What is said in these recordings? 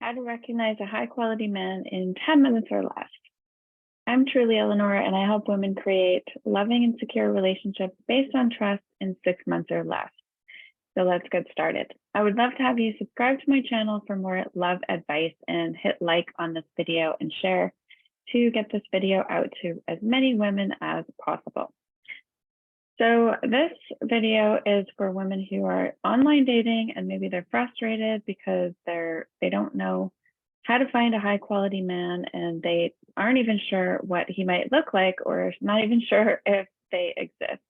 How to recognize a high quality man in 10 minutes or less. I'm Truly Eleanor, and I help women create loving and secure relationships based on trust in 6 months or less. So let's get started. I would love to have you subscribe to my channel for more love advice and hit like on this video and share to get this video out to as many women as possible. So this video is for women who are online dating and maybe they're frustrated because they don't know how to find a high quality man and they aren't even sure what he might look like or not even sure if they exist.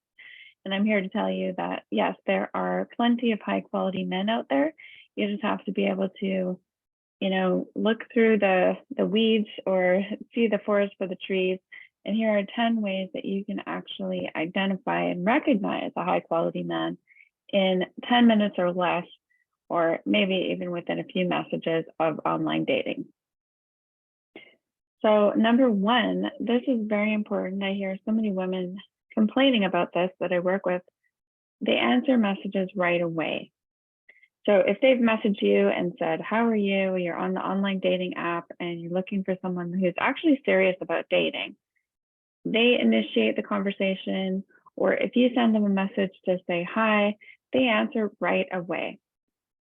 And I'm here to tell you that, yes, there are plenty of high quality men out there. You just have to be able to, look through the weeds or see the forest for the trees. And here are 10 ways that you can actually identify and recognize a high quality man in 10 minutes or less, or maybe even within a few messages of online dating. So number one, this is very important. I hear so many women complaining about this that I work with. They answer messages right away. So if they've messaged you and said, how are you? You're on the online dating app and you're looking for someone who's actually serious about dating. They initiate the conversation, or if you send them a message to say hi, they answer right away.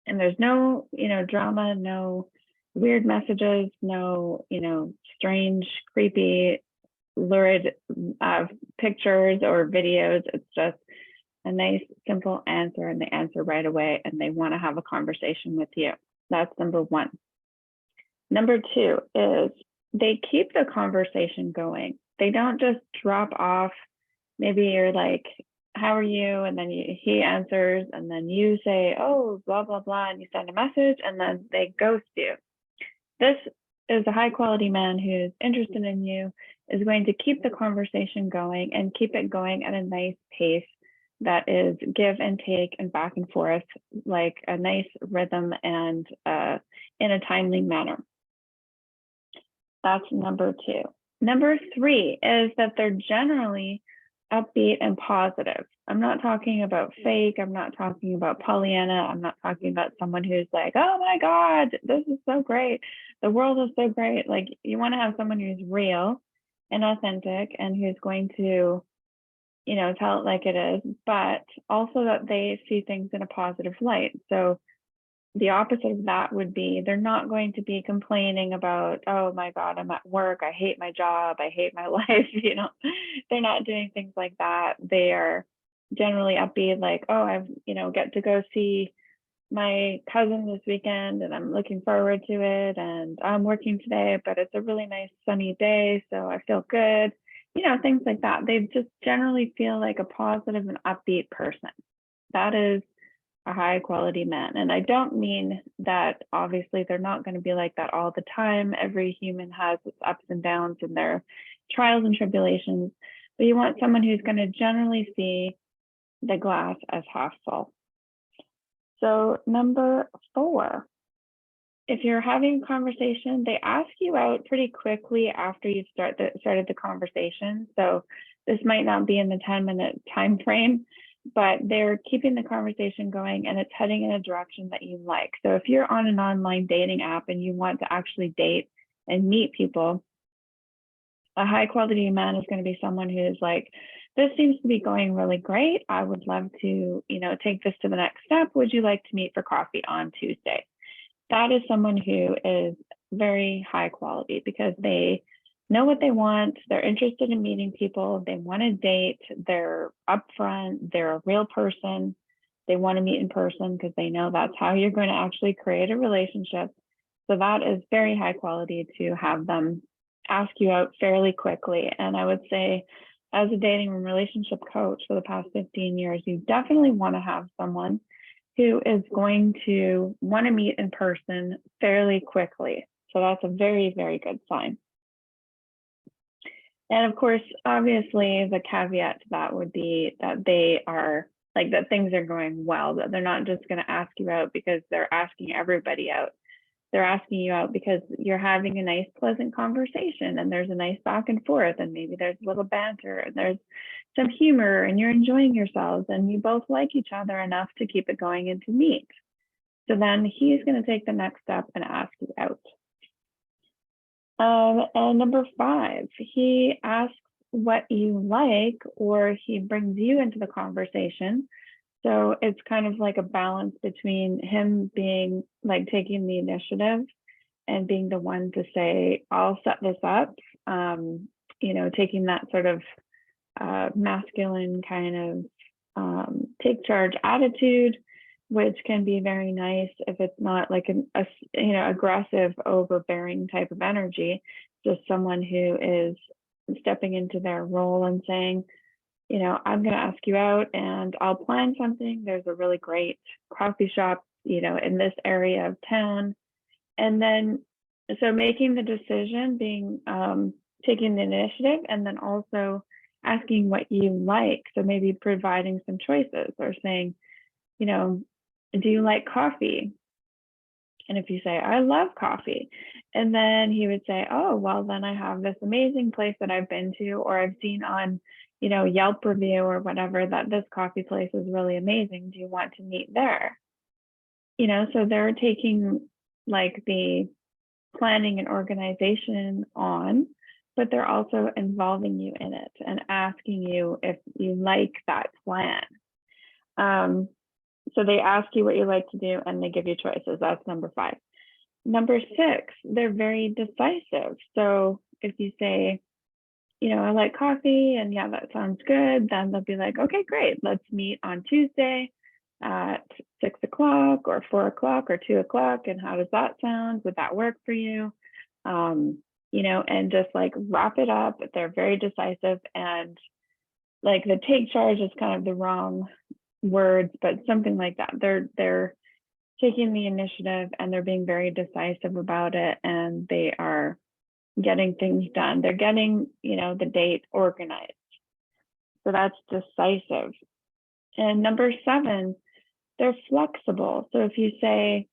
And there's no, drama, no weird messages, no, strange, creepy, lurid pictures or videos. It's just a nice, simple answer, and they answer right away, and they want to have a conversation with you. That's number one. Number two is they keep the conversation going. They don't just drop off. Maybe you're like, how are you? And then he answers, and then you say, oh, blah, blah, blah, and you send a message, and then they ghost you. This is a high quality man who's interested in you, is going to keep the conversation going and keep it going at a nice pace that is give and take and back and forth, like a nice rhythm and in a timely manner. That's number two. Number three is that they're generally upbeat and positive. I'm not talking about fake. I'm not talking about Pollyanna. I'm not talking about someone who's like, oh my God, this is so great. The world is so great. Like, you want to have someone who's real and authentic and who's going to, tell it like it is, but also that they see things in a positive light. So the opposite of that would be they're not going to be complaining about, oh my God, I'm at work, I hate my job, I hate my life. They're not doing things like that. They are generally upbeat, like, oh, I've get to go see my cousin this weekend and I'm looking forward to it, and I'm working today, but it's a really nice sunny day, so I feel good. Things like that. They just generally feel like a positive and upbeat person. That is a high quality man. And I don't mean that obviously they're not going to be like that all the time. Every human has its ups and downs and their trials and tribulations, but you want someone who's going to generally see the glass as half full. So number four, if you're having a conversation, they ask you out pretty quickly after you've started the conversation. So this might not be in the 10-minute time frame, but they're keeping the conversation going and it's heading in a direction that you like. So if you're on an online dating app and you want to actually date and meet people, a high quality man is going to be someone who's like, this seems to be going really great. I would love to, take this to the next step. Would you like to meet for coffee on Tuesday? That is someone who is very high quality because they know what they want. They're interested in meeting people. They want to date. They're upfront. They're a real person. They want to meet in person because they know that's how you're going to actually create a relationship. So that is very high quality to have them ask you out fairly quickly. And I would say, as a dating and relationship coach for the past 15 years, you definitely want to have someone who is going to want to meet in person fairly quickly. So that's a very, very good sign. And of course, obviously, the caveat to that would be that they are like that things are going well, that they're not just going to ask you out because they're asking everybody out. They're asking you out because you're having a nice, pleasant conversation and there's a nice back and forth, and maybe there's a little banter and there's some humor and you're enjoying yourselves and you both like each other enough to keep it going and to meet. So then he's going to take the next step and ask you out. And number 5, he asks what you like, or he brings you into the conversation. So it's kind of like a balance between him being like taking the initiative and being the one to say, I'll set this up, taking that sort of masculine kind of take charge attitude, which can be very nice if it's not like aggressive, overbearing type of energy, just someone who is stepping into their role and saying, I'm going to ask you out and I'll plan something. There's a really great coffee shop, in this area of town. And then, so making the decision, being, taking the initiative, and then also asking what you like. So maybe providing some choices or saying, do you like coffee? And if you say, I love coffee, and then he would say, oh, well, then I have this amazing place that I've been to, or I've seen on, Yelp review or whatever, that this coffee place is really amazing. Do you want to meet there? So they're taking like the planning and organization on, but they're also involving you in it and asking you if you like that plan. So they ask you what you like to do and they give you choices. That's number 5. Number 6, they're very decisive. So if you say, I like coffee, and yeah, that sounds good, then they'll be like, okay, great. Let's meet on Tuesday at 6 o'clock or 4 o'clock or 2 o'clock. And how does that sound? Would that work for you? And just like wrap it up. They're very decisive, and like the take charge is kind of the wrong words, but something like that. They're taking the initiative and they're being very decisive about it, and they are getting things done. They're getting, the date organized. So that's decisive. And number 7, they're flexible. So if you say,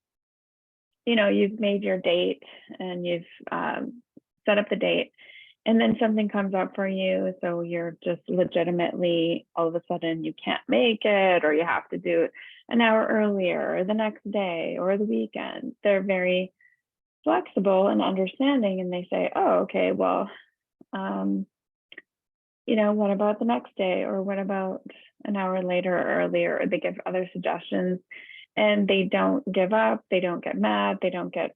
you've made your date and you've set up the date, and then something comes up for you, so you're just legitimately, all of a sudden you can't make it, or you have to do it an hour earlier, or the next day, or the weekend. They're very flexible and understanding, and they say, oh, okay, well, what about the next day, or what about an hour later or earlier? Or they give other suggestions, and they don't give up. They don't get mad. They don't get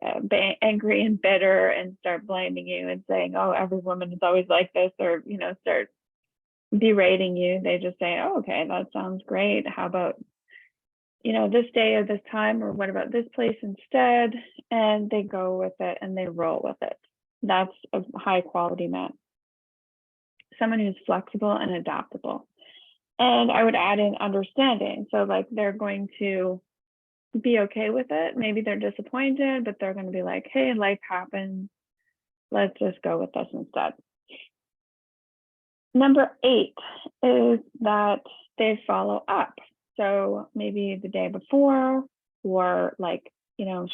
angry and bitter and start blaming you and saying, oh, every woman is always like this, or, start berating you. They just say, oh, okay, that sounds great. How about, this day or this time, or what about this place instead? And they go with it and they roll with it. That's a high quality man. Someone who's flexible and adaptable. And I would add in understanding. So like they're going to be okay with it. Maybe they're disappointed, but they're going to be like, hey, life happens. Let's just go with this instead. Number 8 is that they follow up. So maybe the day before, or like,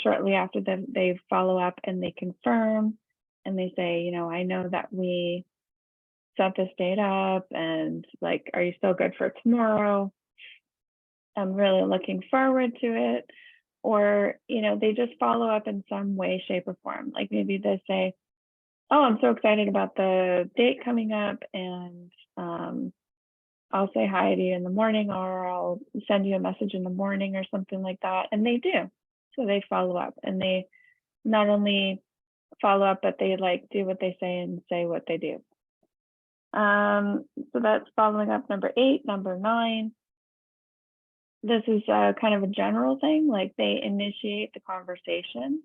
shortly after they follow up and they confirm and they say, I know that we set this date up, and like, are you still good for tomorrow? I'm really looking forward to it. Or, they just follow up in some way, shape, or form. Like maybe they say, oh, I'm so excited about the date coming up, and I'll say hi to you in the morning, or I'll send you a message in the morning, or something like that. And they do. So they follow up, and they not only follow up, but they like do what they say and say what they do. So that's following up. Number 8. Number 9. This is kind of a general thing, like they initiate the conversation.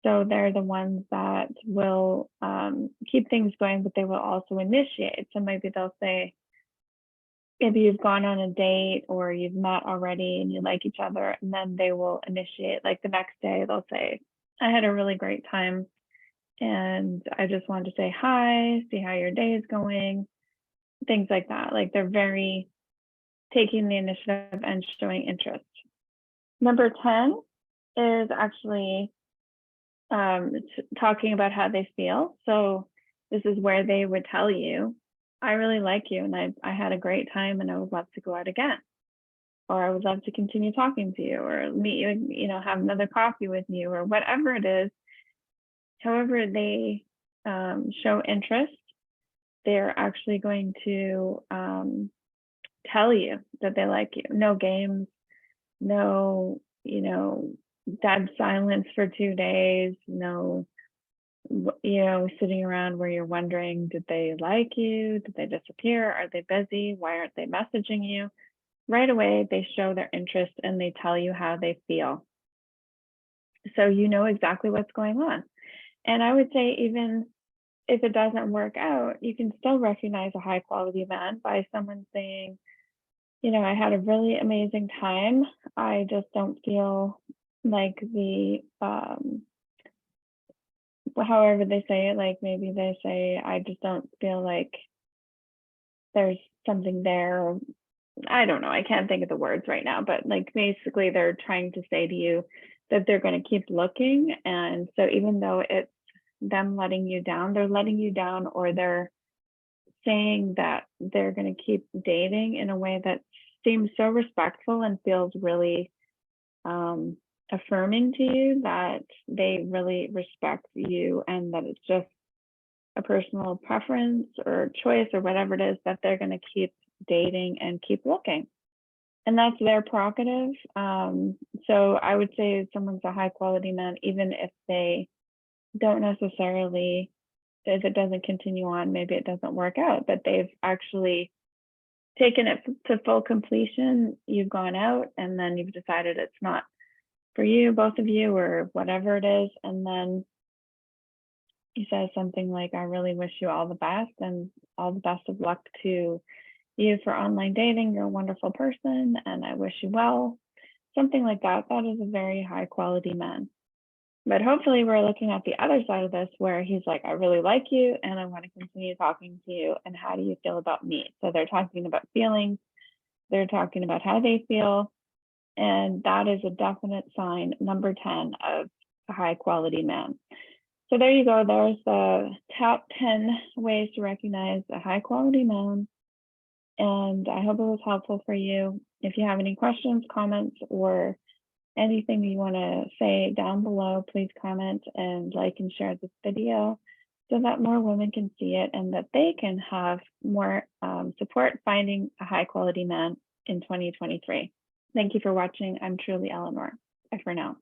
So they're the ones that will keep things going, but they will also initiate. So maybe they'll say, maybe you've gone on a date or you've met already and you like each other, and then they will initiate. Like the next day they'll say, I had a really great time and I just wanted to say hi, see how your day is going, things like that. Like they're very taking the initiative and showing interest. Number 10 is actually talking about how they feel. So this is where they would tell you, I really like you and I had a great time and I would love to go out again. or I would love to continue talking to you, or meet you, have another coffee with you, or whatever it is. However they show interest, they're actually going to tell you that they like you. No games, no, dead silence for 2 days, no, sitting around where you're wondering, did they like you? Did they disappear? Are they busy? Why aren't they messaging you? Right away, they show their interest and they tell you how they feel. So you know exactly what's going on. And I would say, even if it doesn't work out, you can still recognize a high quality man by someone saying, I had a really amazing time. I just don't feel like however they say it, like maybe they say, I just don't feel like there's something there. I don't know. I can't think of the words right now, but like basically they're trying to say to you that they're going to keep looking. And so even though it's them letting you down, they're letting you down, or they're saying that they're going to keep dating in a way that seems so respectful and feels really affirming to you, that they really respect you, and that it's just a personal preference or choice or whatever it is, that they're going to keep dating and keep looking. And that's their prerogative. So I would say someone's a high quality man, even if they don't necessarily, if it doesn't continue on, maybe it doesn't work out, but they've actually taken it to full completion. You've gone out and then you've decided it's not for you, both of you, or whatever it is. And then he says something like, I really wish you all the best, and all the best of luck to you for online dating. You're a wonderful person and I wish you well. Something like that. That is a very high quality man. But hopefully we're looking at the other side of this, where he's like, I really like you and I want to continue talking to you. And how do you feel about me? So they're talking about feelings. They're talking about how they feel. And that is a definite sign, number 10, of a high quality man. So there you go. There's the top 10 ways to recognize a high quality man. And I hope it was helpful for you. If you have any questions, comments, or anything you want to say down below, please comment and like and share this video so that more women can see it and that they can have more support finding a high quality man in 2023. Thank you for watching. I'm Truly Eleanor. Bye for now.